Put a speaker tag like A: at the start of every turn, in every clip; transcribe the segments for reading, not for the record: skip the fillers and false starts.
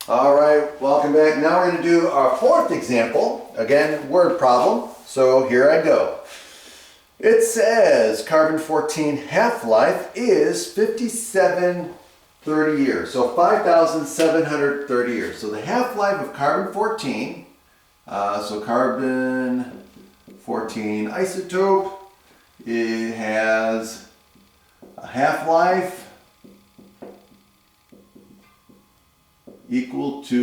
A: All right, welcome back. Now we're going to do our fourth example. Again, word problem. So here I go. It says carbon-14 half-life is 5730 years. So 5,730 years. So the half-life of carbon-14, so carbon-14 isotope, it has a half-life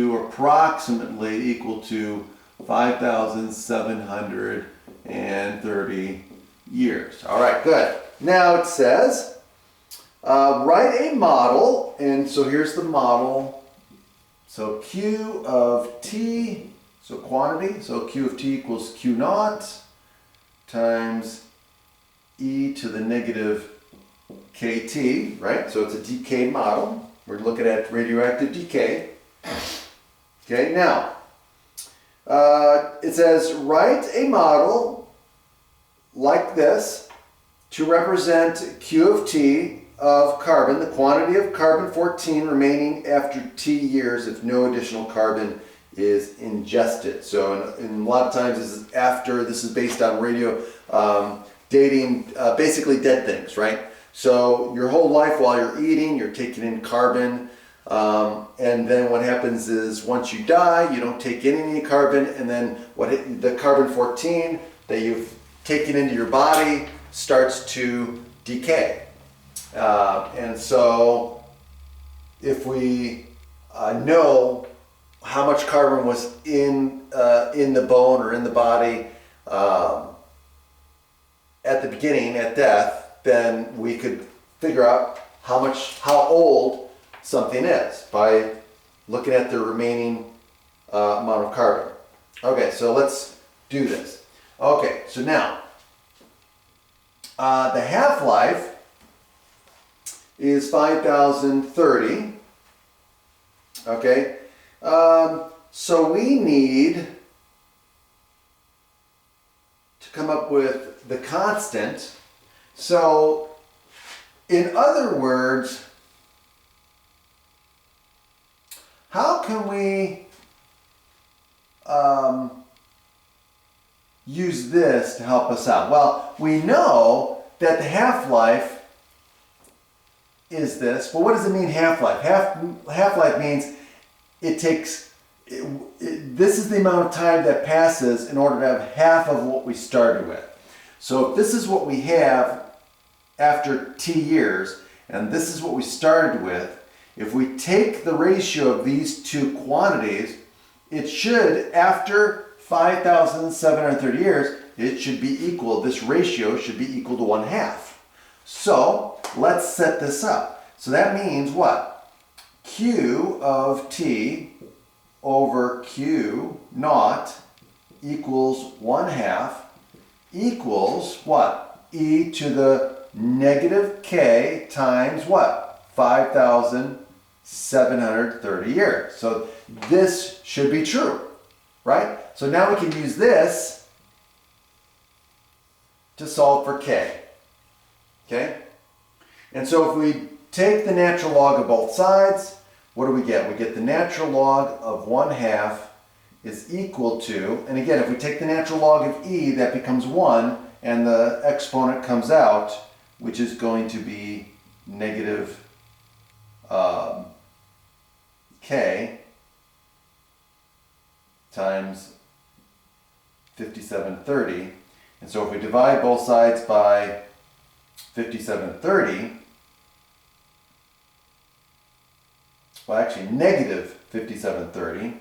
A: approximately equal to 5,730 years. All right, good. Now it says, write a model, and so here's the model. So Q of T, so quantity, so Q of T equals Q naught times e to the negative KT, right? So it's a decay model. We're looking at radioactive decay. Okay, now, it says write a model like this to represent Q of T of carbon, the quantity of carbon-14 remaining after T years if no additional carbon is ingested. So in a lot of times this is after, this is based on radio dating basically dead things, right? So your whole life while you're eating, you're taking in carbon, and then what happens is once you die, you don't take in any carbon, and then the carbon-14 that you've taken into your body starts to decay. And so if we know how much carbon was in the bone or in the body at the beginning, at death, then we could figure out how old something is by looking at the remaining amount of carbon. Okay, so let's do this. Okay, so now the half-life is 5,030. Okay, so we need to come up with the constant. So in other words, how can we use this to help us out? Well, we know that the half-life is this. Well, what does it mean, half-life? Half-life means it takes, this is the amount of time that passes in order to have half of what we started with. So if this is what we have after T years, and this is what we started with, if we take the ratio of these two quantities, it should, after 5,730 years, it should be equal, this ratio should be equal to 1/2. So let's set this up. So that means what? Q of T over Q naught equals 1/2 equals what? E to the negative K times what? 5,730 years. So this should be true, right? So now we can use this to solve for K. Okay? And so if we take the natural log of both sides, what do we get? We get the natural log of 1/2 is equal to, and again, if we take the natural log of E, that becomes 1, and the exponent comes out, which is going to be negative K times 5730. And so if we divide both sides by 5730, well, actually negative 5730,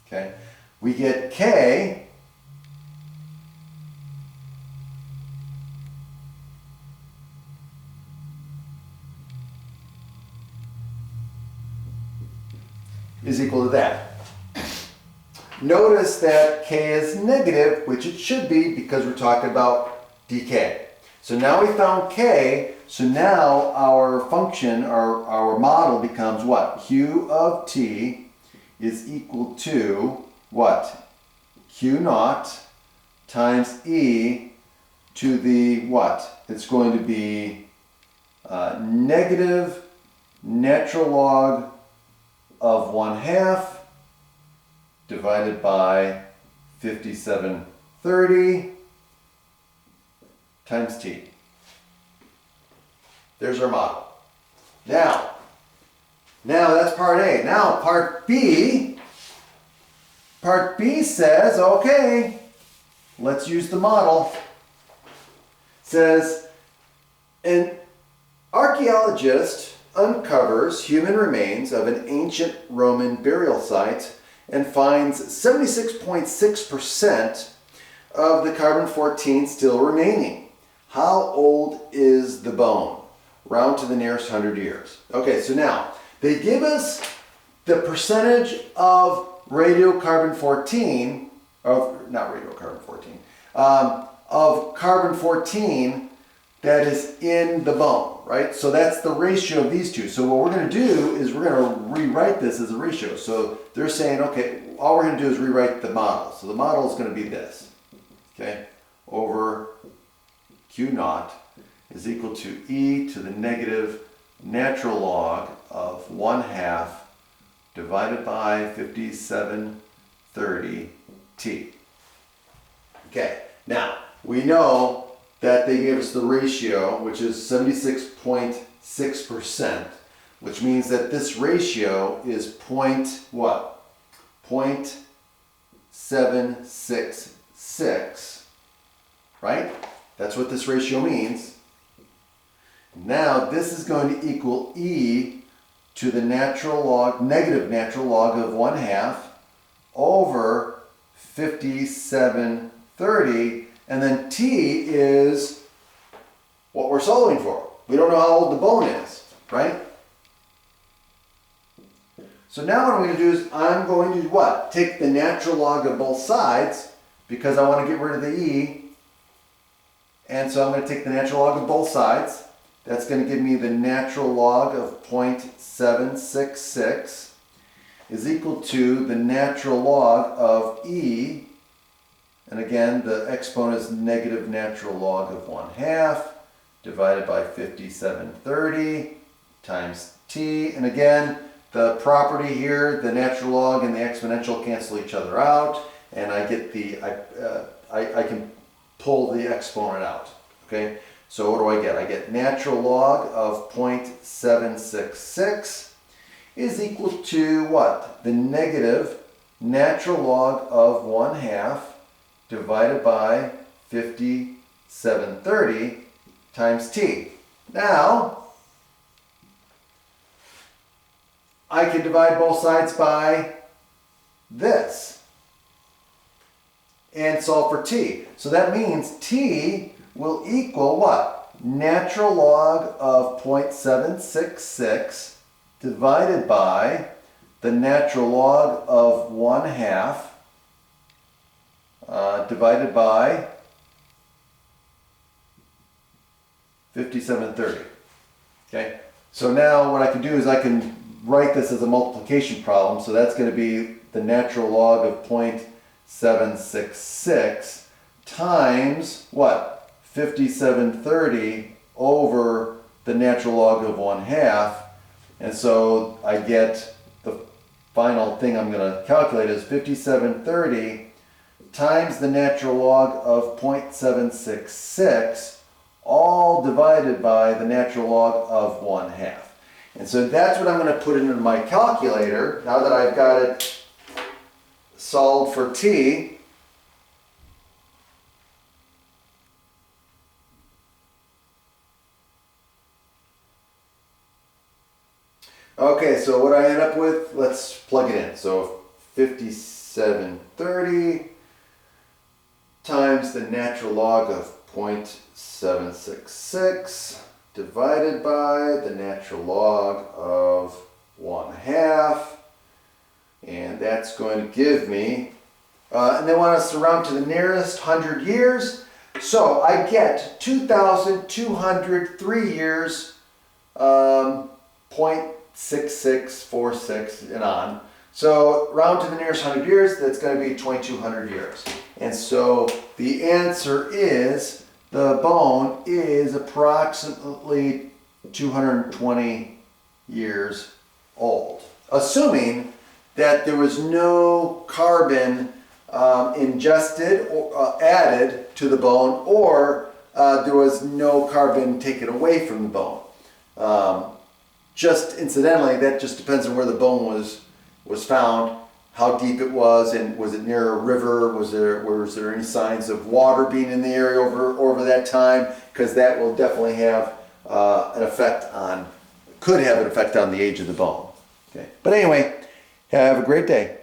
A: okay, we get K is equal to that. Notice that K is negative, which it should be because we're talking about decay. So now we found K, so now our function, our model becomes what? Q of T is equal to what? Q naught times E to the what? It's going to be negative natural log of 1/2 divided by 5730 times t. There's our model. Now that's part A. Now part B. Part B says, okay, let's use the model. It says, an archaeologist uncovers human remains of an ancient Roman burial site and finds 76.6% of the carbon-14 still remaining. How old is the bone? Round to the nearest 100 years. Okay, so now they give us the percentage of radiocarbon-14, of carbon-14 that is in the bone, right? So that's the ratio of these two. So what we're going to do is we're going to rewrite this as a ratio. So they're saying, okay, all we're going to do is rewrite the model. So the model is going to be this, okay, over Q naught is equal to e to the negative natural log of 1/2 divided by 5730 t. Okay, now we know that they gave us the ratio, which is 76.6%, which means that this ratio is what? 0.766, right? That's what this ratio means. Now this is going to equal e to the negative natural log of 1/2 over 5730, and then t is what we're solving for. We don't know how old the bone is, right? So now what I'm going to do is I'm going to what? Take the natural log of both sides because I want to get rid of the e. And so I'm going to take the natural log of both sides. That's going to give me the natural log of 0.766 is equal to the natural log of e. And again, the exponent is negative natural log of 1/2 divided by 5730 times t. And again, the property here, the natural log and the exponential cancel each other out, and I get I can pull the exponent out. Okay, so what do I get? I get natural log of 0.766 is equal to what? The negative natural log of 1/2 divided by 5730 times t. Now, I can divide both sides by this and solve for t. So that means t will equal what? Natural log of 0.766 divided by the natural log of 1/2 divided by 5730. Okay, so now what I can do is I can write this as a multiplication problem. So that's going to be the natural log of 0.766 times what? 5730 over the natural log of 1/2. And so I get the final thing I'm going to calculate is 5730 times the natural log of 0.766, all divided by the natural log of 1/2. And so that's what I'm going to put into my calculator now that I've got it solved for t. Okay, so what I end up with, let's plug it in. So 5730 times the natural log of 0.766 divided by the natural log of 1/2, and that's going to give me, and they want us to round to the nearest 100 years, so I get 2,203 years, 0.6646 and on. So round to the nearest 100 years, that's going to be 2,200 years. And so the answer is, the bone is approximately 220 years old, assuming that there was no carbon ingested or added to the bone, or there was no carbon taken away from the bone. Just incidentally, that just depends on where the bone was found, how deep it was, and was it near a river? Was there any signs of water being in the area over that time? Because that will definitely have could have an effect on the age of the bone. Okay, but anyway, have a great day.